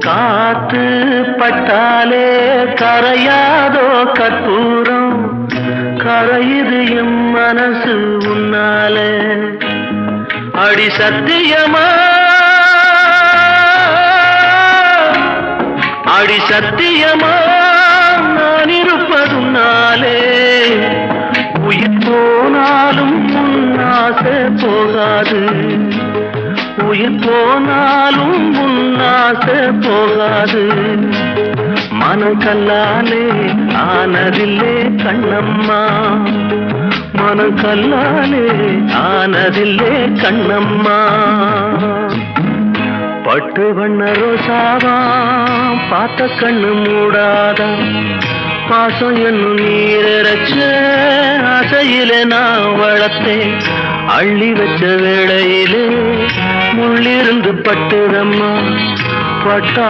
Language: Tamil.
காத்து பட்டாலே கரையாதோ கற்பூரம், கரையுது எம் மனசு உன்னாலே. அடி சத்தியமா, அடி சத்தியமா நான் இருப்பதுனாலே, உயிர் போனாலும் உன்னாசை போகாது, உயிர் போனாலும் உன்னாசை போகாது. மனம் கல்லாலே ஆனதில்லே கண்ணம்மா, மனம் கல்லாலே ஆனதில்லே கண்ணம்மா. பட்டு வண்ண ரோசாவா பார்த்த கண்ணு மூடாதா, பாசம் என்னும் நீரச்ச ஆசையிலே நான் வளர்த்தேன். அள்ளி வச்ச வேளையிலே முள்ளிருந்து பட்டுதம்மா பட்டா